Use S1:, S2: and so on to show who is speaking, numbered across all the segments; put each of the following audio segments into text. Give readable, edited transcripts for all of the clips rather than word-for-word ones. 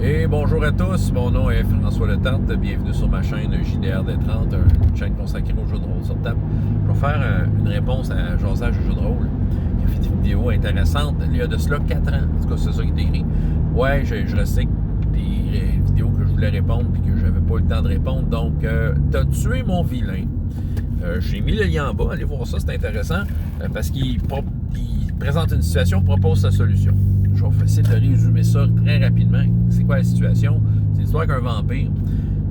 S1: Et bonjour à tous, mon nom est François Letarte, bienvenue sur ma chaîne JDR-D30, une chaîne consacrée aux jeux de rôle sur table. Je vais faire une réponse à Jasage de jeux de rôle, qui a fait une vidéo intéressante il y a de cela 4 ans, en tout cas c'est ça qui est écrit. Ouais, je recycle des vidéos que je voulais répondre puis que j'avais pas eu le temps de répondre, donc t'as tué mon vilain. J'ai mis le lien en bas, allez voir ça, c'est intéressant, parce qu'il présente une situation, propose sa solution. Je vais essayer de résumer ça très rapidement. C'est quoi la situation? C'est l'histoire qu'un vampire.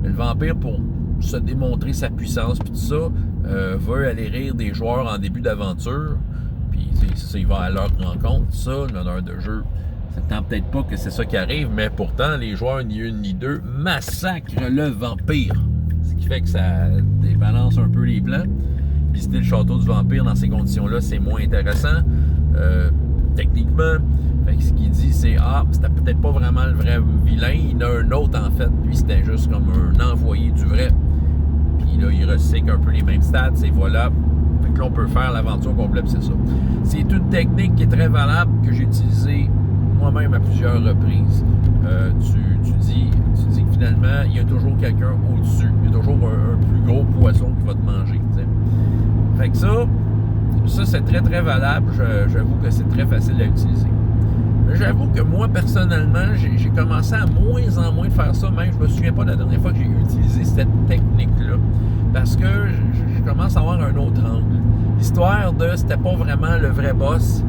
S1: Le vampire, pour se démontrer sa puissance puis tout ça, veut aller rire des joueurs en début d'aventure. Puis c'est ça, il va à leur rencontre. Ça, le meneur de jeu, ça ne tend peut-être pas que c'est ça qui arrive, mais pourtant, les joueurs, ni une ni deux, massacrent le vampire. Ce qui fait que ça débalance un peu les plans. Visiter le château du vampire dans ces conditions-là, c'est moins intéressant. Techniquement, fait que ce qu'il dit, c'est c'était peut-être pas vraiment le vrai vilain, il y en a un autre en fait, lui c'était juste comme un envoyé du vrai. Puis là, il recycle un peu les mêmes stats, et voilà. Fait que là, on peut faire l'aventure complète, c'est ça. C'est une technique qui est très valable, que j'ai utilisée moi-même à plusieurs reprises. Tu dis que finalement, il y a toujours quelqu'un au-dessus, il y a toujours un plus gros poisson qui va te manger, t'sais. Fait que ça c'est très très valable, j'avoue que c'est très facile à utiliser. J'avoue que moi, personnellement, j'ai commencé à moins en moins de faire ça, même je me souviens pas de la dernière fois que j'ai utilisé cette technique-là, parce que je commence à avoir un autre angle. L'histoire de c'était pas vraiment le vrai boss,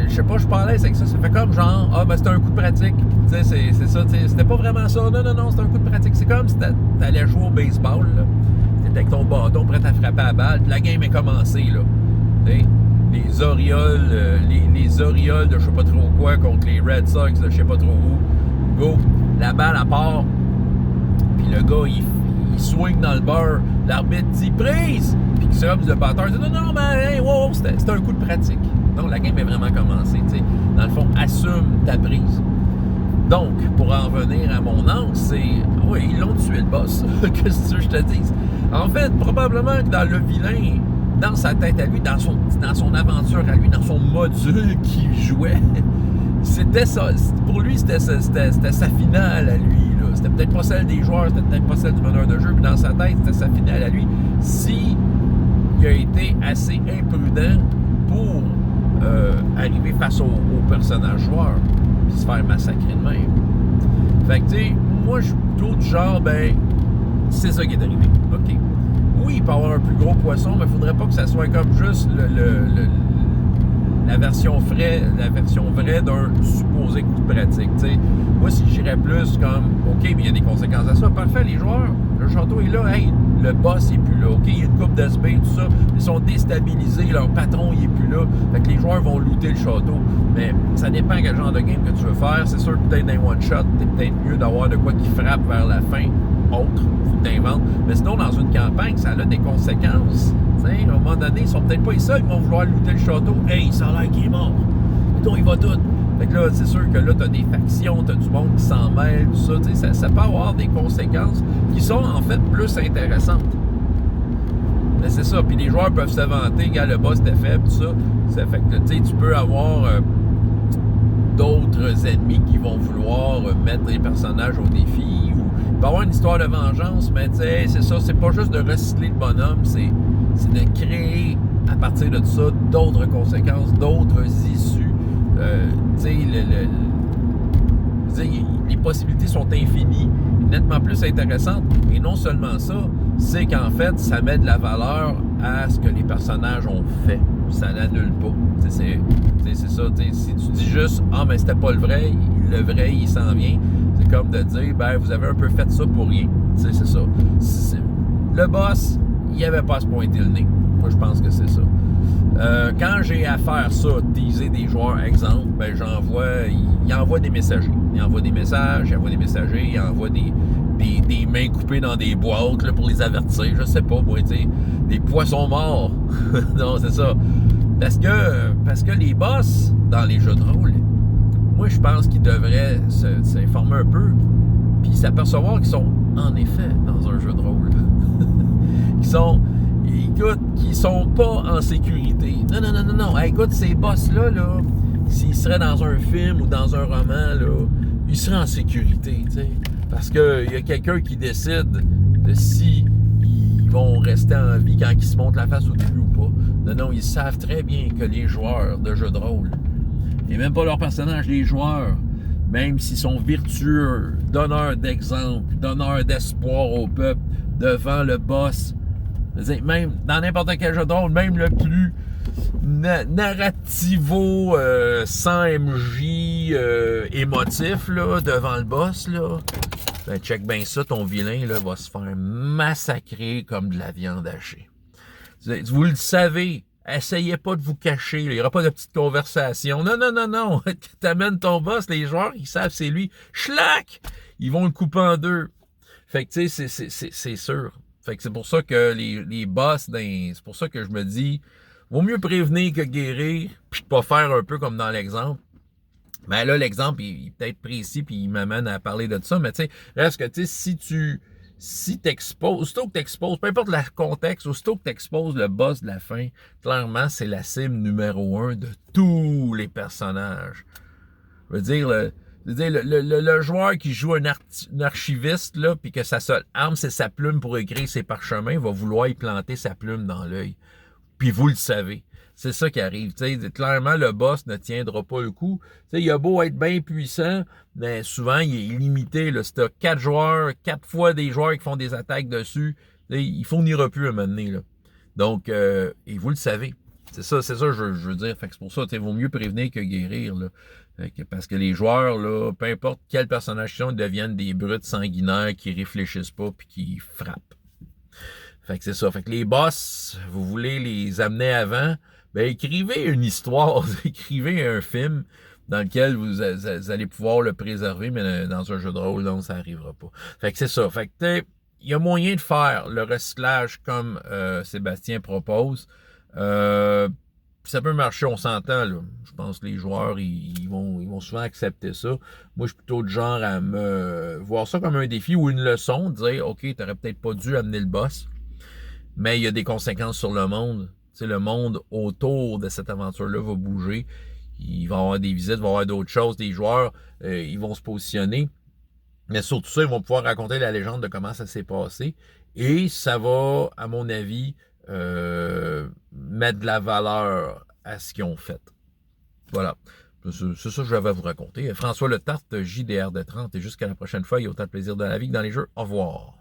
S1: je sais pas, je suis pas à l'aise avec ça, ça fait comme genre, c'était un coup de pratique, tu sais, c'est ça, c'était pas vraiment ça, non, c'était un coup de pratique, c'est comme si t'allais jouer au baseball, là, t'étais avec ton bâton prêt à frapper à la balle, puis la game est commencée, là, tu sais. Les Orioles de je sais pas trop quoi contre les Red Sox de je sais pas trop où. Go, la balle à part. Puis le gars, il swing dans le beurre. L'arbitre dit prise. Puis le batteur dit non, mais hey, wow, c'était un coup de pratique. Donc la game est vraiment commencée. T'sais. Dans le fond, assume ta prise. Donc, pour en revenir à mon angle, c'est oui, ils l'ont tué le boss. Qu'est-ce que je te dise? En fait, probablement que dans le vilain, dans sa tête à lui, dans son aventure à lui, dans son module qu'il jouait, c'était ça. Pour lui, c'était sa finale à lui. Là. C'était peut-être pas celle des joueurs, c'était peut-être pas celle du meneur de jeu, mais dans sa tête, c'était sa finale à lui. Si il a été assez imprudent pour arriver face au personnage joueur, puis se faire massacrer de même. Fait que, tu sais, moi, je suis plutôt du genre, c'est ça qui est arrivé. OK. Oui, il peut y avoir un plus gros poisson, mais il ne faudrait pas que ça soit comme juste la version vraie d'un supposé coup de pratique. T'sais. Moi, si j'irais plus comme, OK, mais il y a des conséquences à ça, parfait, les joueurs, le château est là, hey, le boss n'est plus là, OK, il y a une coupe d'SB, tout ça, ils sont déstabilisés, leur patron il est plus là, fait que les joueurs vont looter le château. Mais ça dépend quel genre de game que tu veux faire. C'est sûr que peut-être dans un one-shot, c'est peut-être mieux d'avoir de quoi qui frappe vers la fin, autre, faut que tu inventes. Mais sinon, dans une campagne, ça a des conséquences. T'sais, à un moment donné, ils sont peut-être pas les seuls qui vont vouloir looter le château. Hey, ça a l'air qu'il est mort. Mettons, il va tout. Fait que là, c'est sûr que là, t'as des factions, t'as du monde qui s'en mêle, tout ça. Ça peut avoir des conséquences qui sont en fait plus intéressantes. Mais c'est ça. Puis les joueurs peuvent se vanter, gars, le boss était faible, tout ça. Ça fait que, tu peux avoir d'autres ennemis qui vont vouloir mettre les personnages au défi. Ou il peut y avoir une histoire de vengeance, mais tu sais, c'est ça. C'est pas juste de recycler le bonhomme, c'est de créer à partir de ça d'autres conséquences, d'autres issues. Tu sais, les possibilités sont infinies, nettement plus intéressantes. Et non seulement ça, c'est qu'en fait, ça met de la valeur à ce que les personnages ont fait. Ça n'annule pas. C'est ça. Si tu dis juste, mais c'était pas le vrai, il s'en vient. C'est comme de dire, vous avez un peu fait ça pour rien. C'est ça. Le boss, il avait pas à se pointer le nez. Moi, je pense que c'est ça. Quand j'ai à faire ça, teaser des joueurs, exemple, il envoie des messagers. Il envoie des messages, il envoie des messagers, il envoie des mains coupées dans des boîtes là, pour les avertir. Je sais pas, moi, tu sais, des poissons morts. Non, c'est ça. Parce que les boss, dans les jeux de rôle, moi, je pense qu'ils devraient s'informer un peu, puis s'apercevoir qu'ils sont, en effet, dans un jeu de rôle. Qui sont pas en sécurité. Non. Hey, écoute, ces boss-là, s'ils seraient dans un film ou dans un roman, là, il serait en sécurité, tu sais. Parce qu'il y a quelqu'un qui décide de si ils vont rester en vie quand ils se montent la face au début ou pas. Non, non, ils savent très bien que les joueurs de jeux de rôle, et même pas leurs personnages, les joueurs, même s'ils sont vertueux, donneurs d'exemple, donneurs d'espoir au peuple, devant le boss, même dans n'importe quel jeu de rôle, même le plus narrativo, sans MJ, émotif, là, devant le boss, là, ben check bien ça, ton vilain, là, va se faire massacrer comme de la viande hachée. Vous le savez, essayez pas de vous cacher, il n'y aura pas de petite conversation. Non, non, non, non, t'amènes ton boss, les joueurs, ils savent c'est lui. Schlac! Ils vont le couper en deux. Fait que, tu sais, c'est sûr. Fait que c'est pour ça que les boss, c'est pour ça que je me dis, vaut mieux prévenir que guérir, puis pas faire un peu comme dans l'exemple. Mais là, l'exemple, il est peut-être précis, puis il m'amène à parler de ça, mais tu sais, reste que, tu sais, si t'exposes, aussitôt que t'exposes, peu importe le contexte, aussitôt que t'exposes le boss de la fin, clairement, c'est la cible numéro 1 de tous les personnages. Je veux dire, le joueur qui joue un archiviste, là, puis que sa seule arme, c'est sa plume pour écrire ses parchemins, va vouloir y planter sa plume dans l'œil. Puis vous le savez. C'est ça qui arrive. T'sais, clairement, le boss ne tiendra pas le coup. T'sais, il a beau être bien puissant, mais souvent, il est limité. Là. Si tu as 4 joueurs, 4 fois des joueurs qui font des attaques dessus, il fournira plus à un moment donné. Là. Donc, et vous le savez. C'est ça je veux dire. Fait que c'est pour ça, il vaut mieux prévenir que guérir. Là. Parce que les joueurs, là, peu importe quel personnage ils sont, ils deviennent des brutes sanguinaires qui réfléchissent pas puis qui frappent. Fait que c'est ça. Fait que les boss, vous voulez les amener avant, ben écrivez une histoire, écrivez un film dans lequel vous allez pouvoir le préserver, mais dans un jeu de rôle, non, ça n'arrivera pas. Fait que c'est ça. Fait que il y a moyen de faire le recyclage comme Sébastien propose. Ça peut marcher, on s'entend, là. Je pense que les joueurs, ils vont souvent accepter ça. Moi, je suis plutôt de genre à me voir ça comme un défi ou une leçon, de dire, OK, t'aurais peut-être pas dû amener le boss. Mais il y a des conséquences sur le monde. T'sais, le monde autour de cette aventure-là va bouger. Il va y avoir des visites, il va y avoir d'autres choses. Des joueurs, ils vont se positionner. Mais surtout ça, ils vont pouvoir raconter la légende de comment ça s'est passé. Et ça va, à mon avis, mettre de la valeur à ce qu'ils ont fait. Voilà. C'est ça que j'avais à vous raconter. François Le Tarte, JDR de 30. Et jusqu'à la prochaine fois, il y a autant de plaisir dans la vie que dans les jeux. Au revoir.